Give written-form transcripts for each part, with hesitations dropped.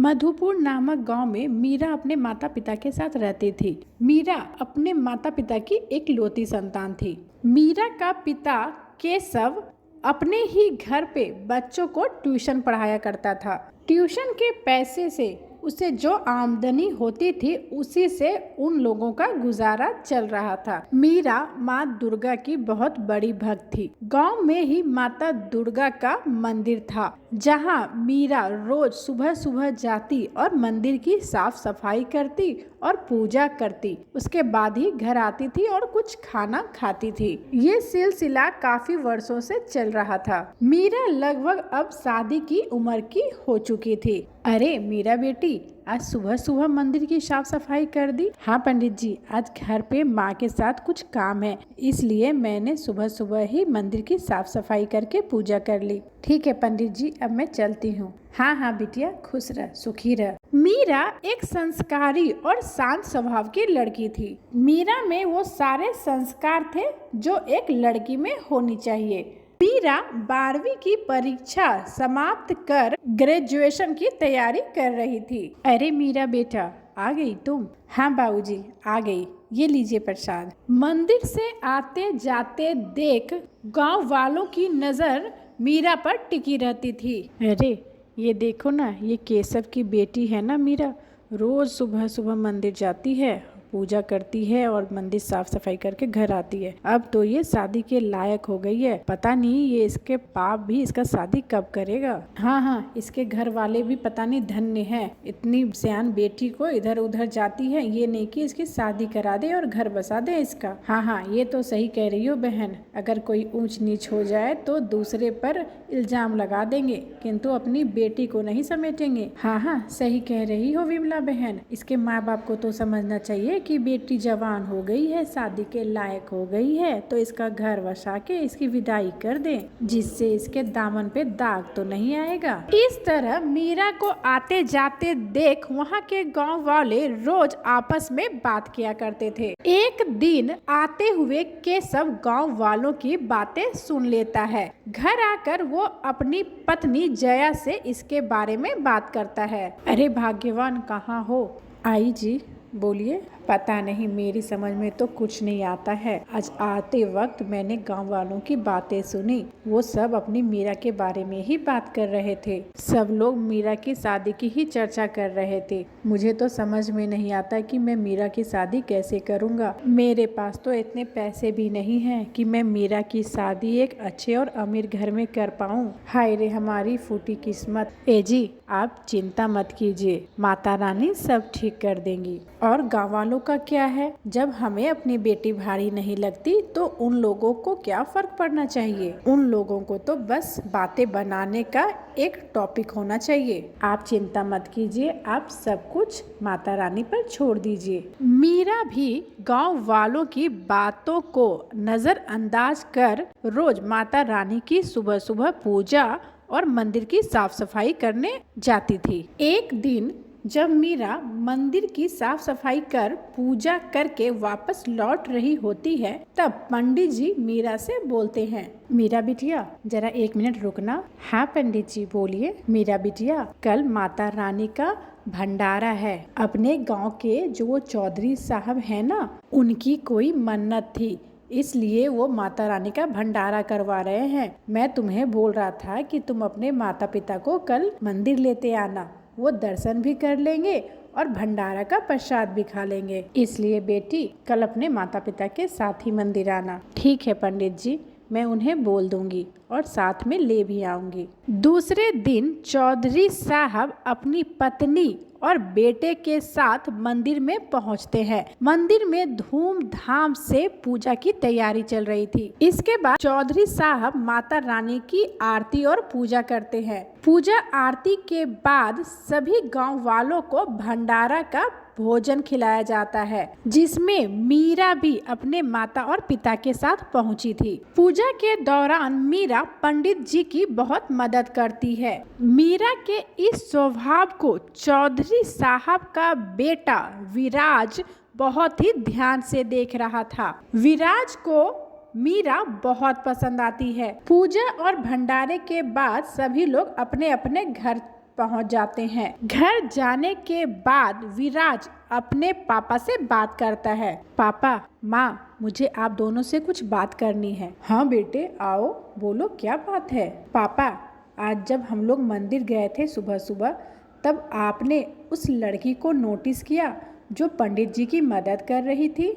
मधुपुर नामक गांव में मीरा अपने माता पिता के साथ रहती थी। मीरा अपने माता पिता की इकलौती संतान थी। मीरा का पिता केशव अपने ही घर पे बच्चों को ट्यूशन पढ़ाया करता था। ट्यूशन के पैसे से उसे जो आमदनी होती थी उसी से उन लोगों का गुजारा चल रहा था। मीरा माँ दुर्गा की बहुत बड़ी भक्त थी। गांव में ही माता दुर्गा का मंदिर था, जहां मीरा रोज सुबह सुबह जाती और मंदिर की साफ सफाई करती और पूजा करती। उसके बाद ही घर आती थी और कुछ खाना खाती थी। ये सिलसिला काफी वर्षों से चल रहा था। मीरा लगभग अब शादी की उम्र की हो चुकी थी। अरे मीरा बेटी, आज सुबह सुबह मंदिर की साफ सफाई कर दी? हाँ पंडित जी, आज घर पे माँ के साथ कुछ काम है, इसलिए मैंने सुबह सुबह ही मंदिर की साफ सफाई करके पूजा कर ली। ठीक है पंडित जी, अब मैं चलती हूँ। हाँ हाँ बिटिया, खुश रह, सुखी रह। मीरा एक संस्कारी और शांत स्वभाव की लड़की थी। मीरा में वो सारे संस्कार थे जो एक लड़की में होनी चाहिए। मीरा 12वीं की परीक्षा समाप्त कर ग्रेजुएशन की तैयारी कर रही थी। अरे मीरा बेटा, आ गई तुम? हाँ बाबूजी, आ गई। ये लीजिए प्रसाद। मंदिर से आते जाते देख गांव वालों की नजर मीरा पर टिकी रहती थी। अरे ये देखो ना, ये केशव की बेटी है ना मीरा, रोज सुबह सुबह मंदिर जाती है, पूजा करती है और मंदिर साफ सफाई करके घर आती है। अब तो ये शादी के लायक हो गई है। पता नहीं ये इसके बाप भी इसका शादी कब करेगा। हाँ, इसके घर वाले भी पता नहीं धन्य हैं, इतनी सयान बेटी को इधर उधर जाती है, ये नहीं कि इसकी शादी करा दे और घर बसा दे इसका। हाँ, ये तो सही कह रही हो बहन। अगर कोई ऊंच नीच हो जाए तो दूसरे पर इल्जाम लगा देंगे, किंतु अपनी बेटी को नहीं समेटेंगे। हाँ, सही कह रही हो विमला बहन। इसके माँ बाप को तो समझना चाहिए कि बेटी जवान हो गई है, शादी के लायक हो गई है, तो इसका घर वसा के इसकी विदाई कर दें, जिससे इसके दामन पे दाग तो नहीं आएगा। इस तरह मीरा को आते जाते देख वहाँ के गांव वाले रोज आपस में बात किया करते थे। एक दिन आते हुए केशव गांव वालों की बातें सुन लेता है। घर आकर वो अपनी पत्नी जया से इसके बारे में बात करता है। अरे भाग्यवान, कहाँ हो? आई जी, बोलिए। पता नहीं, मेरी समझ में तो कुछ नहीं आता है। आज आते वक्त मैंने गांव वालों की बातें सुनी, वो सब अपनी मीरा के बारे में ही बात कर रहे थे। सब लोग मीरा की शादी की ही चर्चा कर रहे थे। मुझे तो समझ में नहीं आता कि मैं मीरा की शादी कैसे करूंगा। मेरे पास तो इतने पैसे भी नहीं हैं कि मैं मीरा की शादी एक अच्छे और अमीर घर में कर पाऊं। हाय रे हमारी फूटी किस्मत। ए जी, आप चिंता मत कीजिए, माता रानी सब ठीक कर देंगी। और गाँव वालों का क्या है? जब हमें अपनी बेटी भारी नहीं लगती तो उन लोगों को क्या फर्क पड़ना चाहिए? उन लोगों को तो बस बातें बनाने का एक टॉपिक होना चाहिए। आप चिंता मत कीजिए, आप सब कुछ माता रानी पर छोड़ दीजिए। मीरा भी गांव वालों की बातों को नजरअंदाज कर रोज माता रानी की सुबह सुबह पूजा और मंदिर की साफ सफाई करने जाती थी। एक दिन जब मीरा मंदिर की साफ सफाई कर पूजा करके वापस लौट रही होती है, तब पंडित जी मीरा से बोलते हैं, मीरा बिटिया जरा 1 मिनट रुकना। हाँ पंडित जी, बोलिए। मीरा बिटिया, कल माता रानी का भंडारा है। अपने गांव के जो वो चौधरी साहब है ना, उनकी कोई मन्नत थी, इसलिए वो माता रानी का भंडारा करवा रहे हैं। मैं तुम्हें बोल रहा था कि तुम अपने माता पिता को कल मंदिर लेते आना, वो दर्शन भी कर लेंगे और भंडारा का प्रसाद भी खा लेंगे। इसलिए बेटी कल अपने माता पिता के साथ ही मंदिर आना। ठीक है पंडित जी, मैं उन्हें बोल दूंगी और साथ में ले भी आऊंगी। दूसरे दिन चौधरी साहब अपनी पत्नी और बेटे के साथ मंदिर में पहुंचते हैं। मंदिर में धूमधाम से पूजा की तैयारी चल रही थी। इसके बाद चौधरी साहब माता रानी की आरती और पूजा करते हैं। पूजा आरती के बाद सभी गांव वालों को भंडारा का भोजन खिलाया जाता है, जिसमें मीरा भी अपने माता और पिता के साथ पहुंची थी। पूजा के दौरान मीरा पंडित जी की बहुत मदद करती है। मीरा के इस स्वभाव को चौधरी साहब का बेटा विराज बहुत ही ध्यान से देख रहा था। विराज को मीरा बहुत पसंद आती है। पूजा और भंडारे के बाद सभी लोग अपने अपने घर पहुंच जाते हैं। घर जाने के बाद विराज अपने पापा से बात करता है। पापा, माँ, मुझे आप दोनों से कुछ बात करनी है। हाँ बेटे, आओ, बोलो क्या बात है। पापा, आज जब हम लोग मंदिर गए थे सुबह सुबह, तब आपने उस लड़की को नोटिस किया जो पंडित जी की मदद कर रही थी?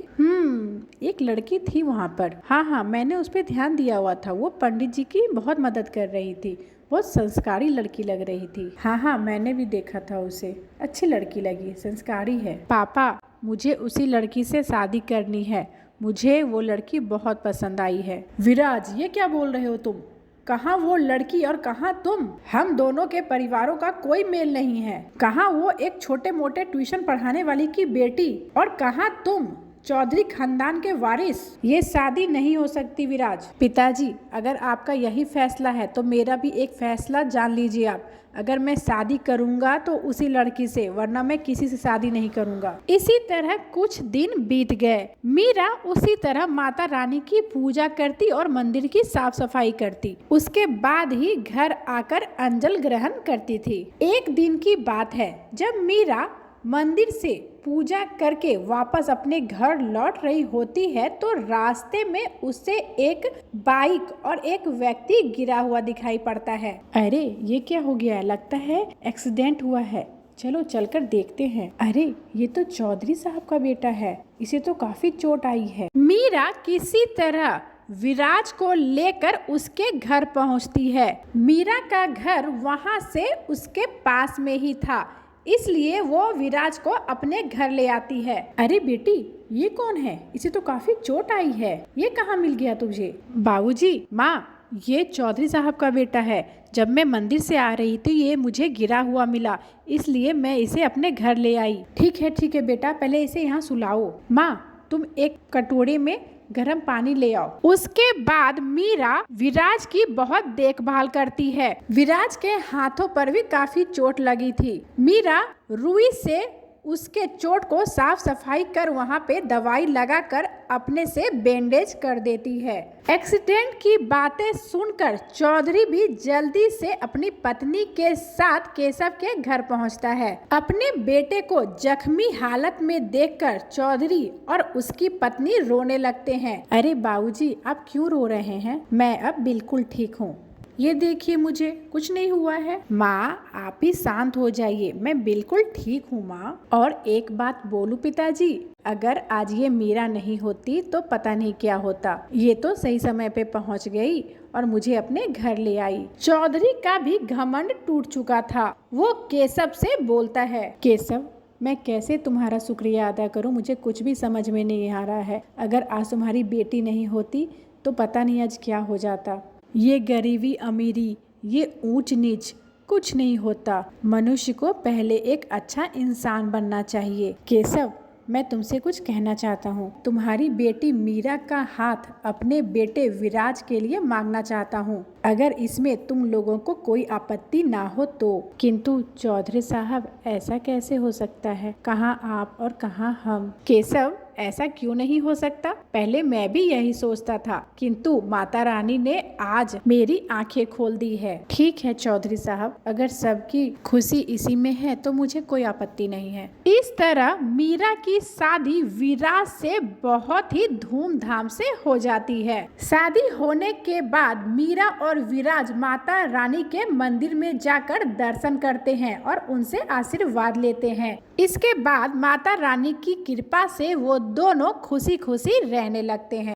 एक लड़की थी वहाँ पर। हाँ, मैंने उस पर ध्यान दिया हुआ था। वो पंडित जी की बहुत मदद कर रही थी। बहुत संस्कारी लड़की लग रही थी। हाँ, मैंने भी देखा था उसे। अच्छी लड़की लगी, संस्कारी है। पापा, मुझे उसी लड़की से शादी करनी है। मुझे वो लड़की बहुत पसंद आई है। विराज, ये क्या बोल रहे हो तुम? कहाँ वो लड़की और कहाँ तुम? हम दोनों के परिवारों का कोई मेल नहीं है। कहाँ वो एक छोटे मोटे ट्यूशन पढ़ाने वाली की बेटी, और कहाँ तुम चौधरी खानदान के वारिस। ये शादी नहीं हो सकती विराज। पिताजी, अगर आपका यही फैसला है तो मेरा भी एक फैसला जान लीजिए आप। अगर मैं शादी करूंगा तो उसी लड़की से, वरना मैं किसी से शादी नहीं करूंगा। इसी तरह कुछ दिन बीत गए। मीरा उसी तरह माता रानी की पूजा करती और मंदिर की साफ सफाई करती। उसके बाद ही घर आकर अंजल ग्रहण करती थी। एक दिन की बात है, जब मीरा मंदिर से पूजा करके वापस अपने घर लौट रही होती है तो रास्ते में उसे एक बाइक और एक व्यक्ति गिरा हुआ दिखाई पड़ता है। अरे, ये क्या हो गया? लगता है एक्सीडेंट हुआ है। चलो चलकर देखते हैं। अरे, ये तो चौधरी साहब का बेटा है। इसे तो काफी चोट आई है। मीरा किसी तरह विराज को लेकर उसके घर पहुंचती है। मीरा का घर वहां से उसके पास में ही था, इसलिए वो विराज को अपने घर ले आती है। अरे बेटी, ये कौन है? इसे तो काफी चोट आई है। ये कहाँ मिल गया तुझे? बाबूजी, माँ, ये चौधरी साहब का बेटा है। जब मैं मंदिर से आ रही थी ये मुझे गिरा हुआ मिला, इसलिए मैं इसे अपने घर ले आई। ठीक है बेटा, पहले इसे यहाँ सुलाओ। माँ, तुम एक कटोरे में गर्म पानी ले आओ। उसके बाद मीरा विराज की बहुत देखभाल करती है। विराज के हाथों पर भी काफी चोट लगी थी। मीरा रुई से उसके चोट को साफ सफाई कर वहां पे दवाई लगाकर अपने से बैंडेज कर देती है। एक्सीडेंट की बातें सुनकर चौधरी भी जल्दी से अपनी पत्नी के साथ केशव के घर पहुंचता है। अपने बेटे को जख्मी हालत में देखकर चौधरी और उसकी पत्नी रोने लगते हैं। अरे बाबूजी, आप क्यों रो रहे हैं? मैं अब बिल्कुल ठीक हूँ। ये देखिए, मुझे कुछ नहीं हुआ है। माँ, आप ही शांत हो जाइए, मैं बिल्कुल ठीक हूँ माँ। और एक बात बोलूं पिताजी, अगर आज ये मीरा नहीं होती तो पता नहीं क्या होता। ये तो सही समय पे पहुँच गई और मुझे अपने घर ले आई। चौधरी का भी घमंड टूट चुका था। वो केशव से बोलता है, केशव, मैं कैसे तुम्हारा शुक्रिया अदा करूं? मुझे कुछ भी समझ में नहीं आ रहा है। अगर आज तुम्हारी बेटी नहीं होती तो पता नहीं आज क्या हो जाता। ये गरीबी अमीरी, ये ऊंच नीच कुछ नहीं होता। मनुष्य को पहले एक अच्छा इंसान बनना चाहिए। केशव, मैं तुमसे कुछ कहना चाहता हूँ। तुम्हारी बेटी मीरा का हाथ अपने बेटे विराज के लिए मांगना चाहता हूँ, अगर इसमें तुम लोगों को कोई आपत्ति ना हो तो। किंतु चौधरी साहब, ऐसा कैसे हो सकता है? कहाँ आप और कहाँ हम? केशव, ऐसा क्यों नहीं हो सकता? पहले मैं भी यही सोचता था, किंतु माता रानी ने आज मेरी आंखें खोल दी है। ठीक है चौधरी साहब, अगर सबकी खुशी इसी में है तो मुझे कोई आपत्ति नहीं है। इस तरह मीरा की शादी विराज से बहुत ही धूमधाम से हो जाती है। शादी होने के बाद मीरा और विराज माता रानी के मंदिर में जाकर दर्शन करते हैं और उनसे आशीर्वाद लेते हैं। इसके बाद माता रानी की कृपा से वो दोनों खुशी खुशी रहने लगते हैं।